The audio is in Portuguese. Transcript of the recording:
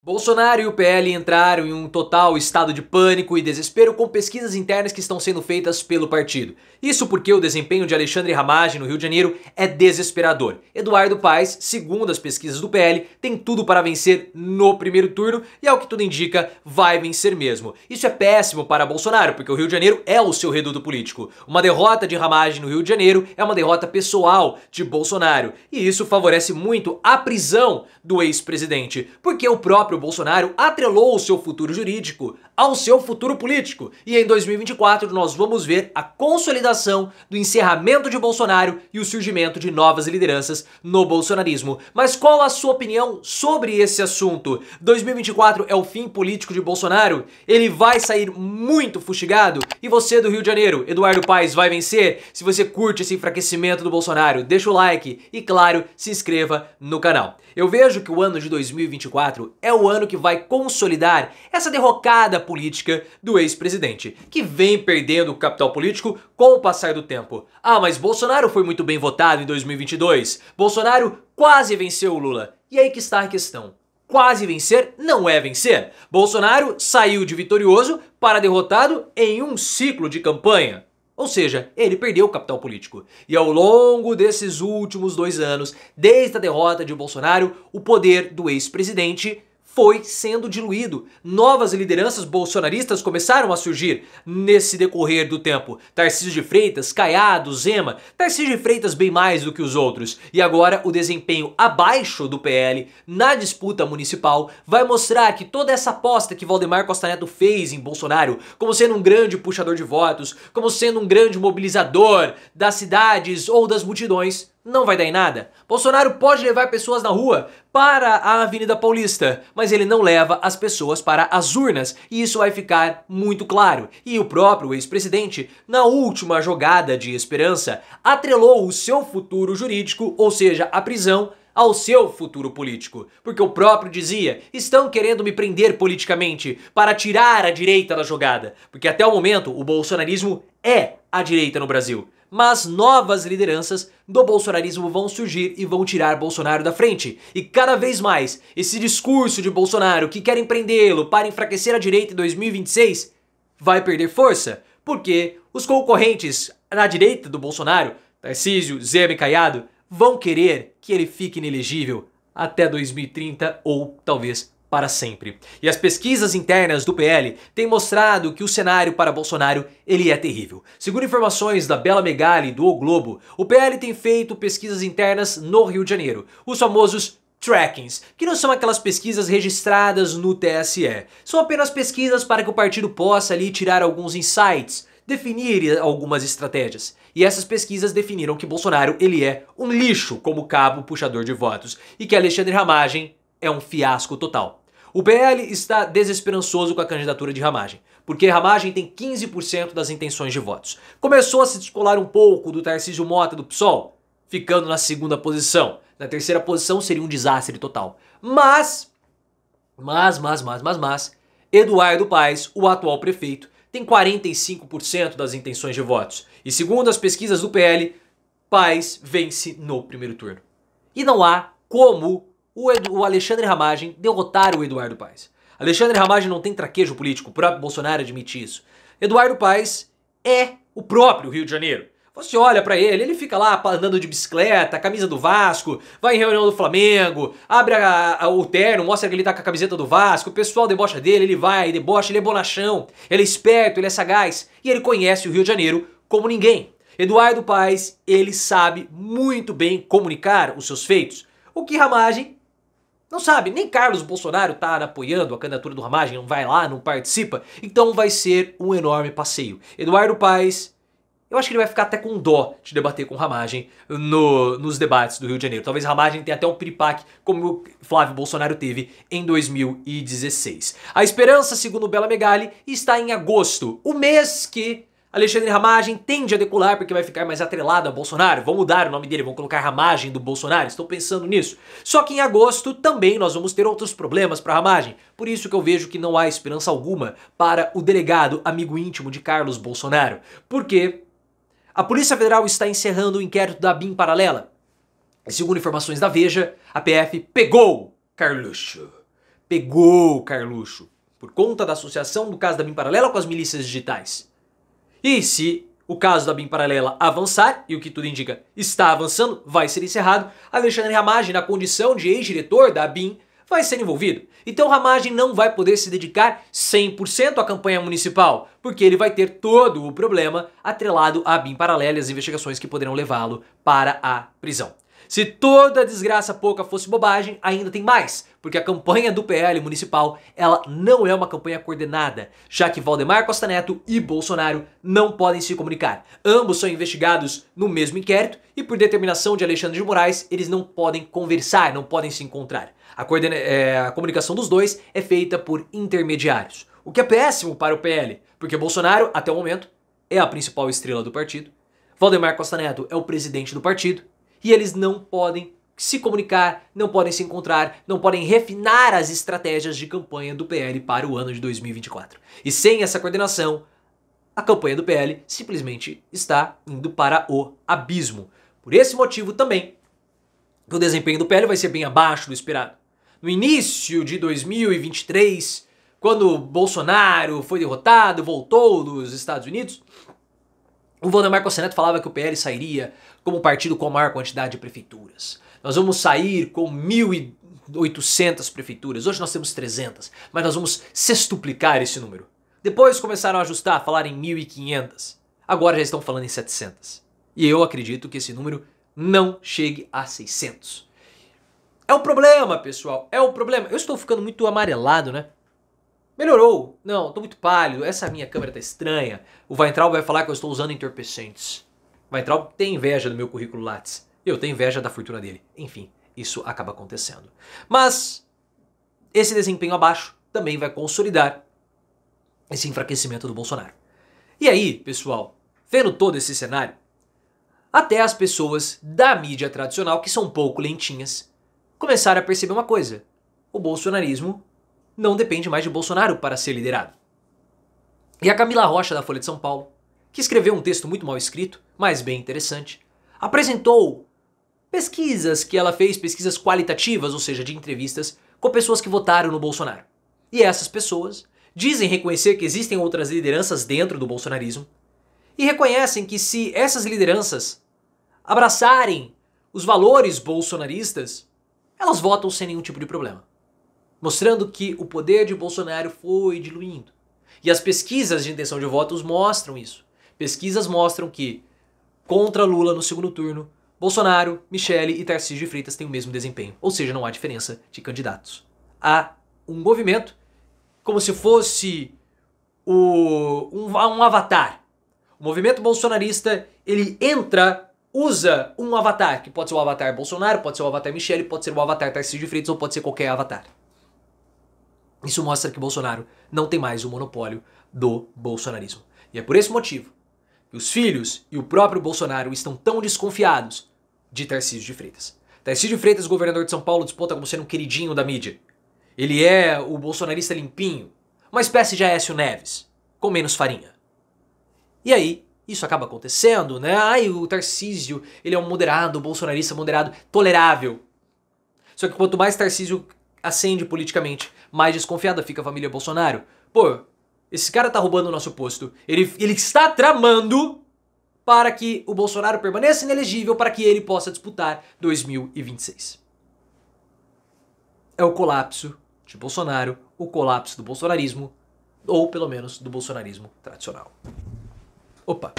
Bolsonaro e o PL entraram em um total estado de pânico e desespero com pesquisas internas que estão sendo feitas pelo partido. Isso porque o desempenho de Alexandre Ramagem no Rio de Janeiro é desesperador. Eduardo Paes, segundo as pesquisas do PL, tem tudo para vencer no primeiro turno e, ao que tudo indica, vai vencer mesmo. Isso é péssimo para Bolsonaro, porque o Rio de Janeiro é o seu reduto político. Uma derrota de Ramagem no Rio de Janeiro é uma derrota pessoal de Bolsonaro. E isso favorece muito a prisão do ex-presidente, porque o próprio Bolsonaro atrelou o seu futuro jurídico ao seu futuro político. E em 2024 nós vamos ver a consolidação do encerramento de Bolsonaro e o surgimento de novas lideranças no bolsonarismo. Mas qual a sua opinião sobre esse assunto? 2024 é o fim político de Bolsonaro? Ele vai sair muito fustigado? E você do Rio de Janeiro, Eduardo Paes, vai vencer? Se você curte esse enfraquecimento do Bolsonaro, deixa o like e, claro, se inscreva no canal. Eu vejo que o ano de 2024 é o ano que vai consolidar essa derrocada política do ex-presidente, que vem perdendo o capital político com o passar do tempo. Ah, mas Bolsonaro foi muito bem votado em 2022. Bolsonaro quase venceu o Lula. E aí que está a questão. Quase vencer não é vencer. Bolsonaro saiu de vitorioso para derrotado em um ciclo de campanha. Ou seja, ele perdeu o capital político. E ao longo desses últimos 2 anos, desde a derrota de Bolsonaro, o poder do ex-presidente foi sendo diluído. Novas lideranças bolsonaristas começaram a surgir nesse decorrer do tempo. Tarcísio de Freitas, Caiado, Zema. Tarcísio de Freitas bem mais do que os outros. E agora o desempenho abaixo do PL na disputa municipal vai mostrar que toda essa aposta que Valdemar Costa Neto fez em Bolsonaro, como sendo um grande puxador de votos, como sendo um grande mobilizador das cidades ou das multidões, não vai dar em nada. Bolsonaro pode levar pessoas na rua para a Avenida Paulista, mas ele não leva as pessoas para as urnas, e isso vai ficar muito claro. E o próprio ex-presidente, na última jogada de esperança, atrelou o seu futuro jurídico, ou seja, a prisão, ao seu futuro político. Porque o próprio dizia, estão querendo me prender politicamente para tirar a direita da jogada. Porque até o momento o bolsonarismo é a direita no Brasil. Mas novas lideranças do bolsonarismo vão surgir e vão tirar Bolsonaro da frente. E cada vez mais, esse discurso de Bolsonaro que querem prendê-lo para enfraquecer a direita em 2026 vai perder força. Porque os concorrentes na direita do Bolsonaro, Tarcísio, Zema e Caiado, vão querer que ele fique inelegível até 2030 ou talvez para sempre. E as pesquisas internas do PL têm mostrado que o cenário para Bolsonaro ele é terrível. Segundo informações da Bela Megali do O Globo, o PL tem feito pesquisas internas no Rio de Janeiro, os famosos trackings, que não são aquelas pesquisas registradas no TSE. São apenas pesquisas para que o partido possa ali tirar alguns insights, definir algumas estratégias. E essas pesquisas definiram que Bolsonaro ele é um lixo como cabo puxador de votos e que Alexandre Ramagem é um fiasco total. O PL está desesperançoso com a candidatura de Ramagem, porque Ramagem tem 15% das intenções de votos. Começou a se descolar um pouco do Tarcísio Mota do PSOL, ficando na 2ª posição. Na 3ª posição seria um desastre total. Mas, Eduardo Paes, o atual prefeito, tem 45% das intenções de votos. E segundo as pesquisas do PL, Paes vence no primeiro turno. E não há como o Alexandre Ramagem derrotar o Eduardo Paes. Alexandre Ramagem não tem traquejo político, o próprio Bolsonaro admite isso. Eduardo Paes é o próprio Rio de Janeiro. Você olha pra ele, ele fica lá andando de bicicleta, camisa do Vasco, vai em reunião do Flamengo, abre o terno, mostra que ele tá com a camiseta do Vasco, o pessoal debocha dele, ele vai, debocha, ele é bonachão, ele é esperto, ele é sagaz e ele conhece o Rio de Janeiro como ninguém. Eduardo Paes, ele sabe muito bem comunicar os seus feitos, o que Ramagem não sabe, nem Carlos Bolsonaro tá apoiando a candidatura do Ramagem, não vai lá, não participa, então vai ser um enorme passeio. Eduardo Paes, eu acho que ele vai ficar até com dó de debater com Ramagem nos debates do Rio de Janeiro. Talvez Ramagem tenha até um piripaque como o Flávio Bolsonaro teve em 2016. A esperança, segundo Bela Megali, está em agosto, o mês que Alexandre Ramagem tende a decolar porque vai ficar mais atrelado a Bolsonaro. Vão mudar o nome dele, vão colocar Ramagem do Bolsonaro. Estou pensando nisso. Só que em agosto também nós vamos ter outros problemas para Ramagem. Por isso que eu vejo que não há esperança alguma para o delegado amigo íntimo de Carlos Bolsonaro. Porque a Polícia Federal está encerrando o inquérito da BIM paralela. E segundo informações da Veja, a PF pegou Carluxo. pegou o Carluxo por conta da associação do caso da BIM Paralela com as milícias digitais. E se o caso da BIM Paralela avançar, e o que tudo indica está avançando, vai ser encerrado, Alexandre Ramagem, na condição de ex-diretor da BIM, vai ser envolvido. Então Ramagem não vai poder se dedicar 100% à campanha municipal, porque ele vai ter todo o problema atrelado à BIM Paralela e as investigações que poderão levá-lo para a prisão. Se toda desgraça pouca fosse bobagem, ainda tem mais, porque a campanha do PL municipal, ela não é uma campanha coordenada, já que Valdemar Costa Neto e Bolsonaro não podem se comunicar. Ambos são investigados no mesmo inquérito e por determinação de Alexandre de Moraes, eles não podem conversar, não podem se encontrar. A comunicação dos dois é feita por intermediários, o que é péssimo para o PL, porque Bolsonaro, até o momento, é a principal estrela do partido, Valdemar Costa Neto é o presidente do partido, e eles não podem se comunicar, não podem se encontrar, não podem refinar as estratégias de campanha do PL para o ano de 2024. E sem essa coordenação, a campanha do PL simplesmente está indo para o abismo. Por esse motivo também, o desempenho do PL vai ser bem abaixo do esperado. No início de 2023, quando Bolsonaro foi derrotado, voltou dos Estados Unidos, o Valdemar Costa Neto falava que o PL sairia como partido com a maior quantidade de prefeituras. Nós vamos sair com 1.800 prefeituras. Hoje nós temos 300, mas nós vamos sextuplicar esse número. Depois começaram a ajustar, falar em 1.500. Agora já estão falando em 700. E eu acredito que esse número não chegue a 600. É o problema, pessoal. É o problema. Eu estou ficando muito amarelado, né? Melhorou. Não, tô muito pálido. Essa minha câmera tá estranha. O Weintraub vai falar que eu estou usando entorpecentes. O Weintraub tem inveja do meu currículo Lattes. Eu tenho inveja da fortuna dele. Enfim, isso acaba acontecendo. Mas esse desempenho abaixo também vai consolidar esse enfraquecimento do Bolsonaro. E aí, pessoal, vendo todo esse cenário, até as pessoas da mídia tradicional, que são um pouco lentinhas, começaram a perceber uma coisa. O bolsonarismo não depende mais de Bolsonaro para ser liderado. E a Camila Rocha, da Folha de São Paulo, que escreveu um texto muito mal escrito, mas bem interessante, apresentou pesquisas que ela fez, pesquisas qualitativas, ou seja, de entrevistas, com pessoas que votaram no Bolsonaro. E essas pessoas dizem reconhecer que existem outras lideranças dentro do bolsonarismo e reconhecem que se essas lideranças abraçarem os valores bolsonaristas, elas votam sem nenhum tipo de problema. Mostrando que o poder de Bolsonaro foi diluindo. E as pesquisas de intenção de votos mostram isso. Pesquisas mostram que, contra Lula no segundo turno, Bolsonaro, Michele e Tarcísio de Freitas têm o mesmo desempenho. Ou seja, não há diferença de candidatos. Há um movimento como se fosse um avatar. O movimento bolsonarista, ele entra, usa um avatar, que pode ser o avatar Bolsonaro, pode ser o avatar Michele, pode ser o avatar Tarcísio de Freitas ou pode ser qualquer avatar. Isso mostra que Bolsonaro não tem mais o monopólio do bolsonarismo. E é por esse motivo que os filhos e o próprio Bolsonaro estão tão desconfiados de Tarcísio de Freitas. Tarcísio de Freitas, governador de São Paulo, desponta como sendo um queridinho da mídia. Ele é o bolsonarista limpinho, uma espécie de Aécio Neves, com menos farinha. E aí, isso acaba acontecendo, né? Ai, o Tarcísio, ele é um moderado, bolsonarista moderado, tolerável. Só que quanto mais Tarcísio ascende politicamente, mais desconfiada fica a família Bolsonaro. Pô, esse cara tá roubando o nosso posto. Ele está tramando para que o Bolsonaro permaneça inelegível para que ele possa disputar 2026. É o colapso de Bolsonaro, o colapso do bolsonarismo, ou pelo menos do bolsonarismo tradicional. Opa!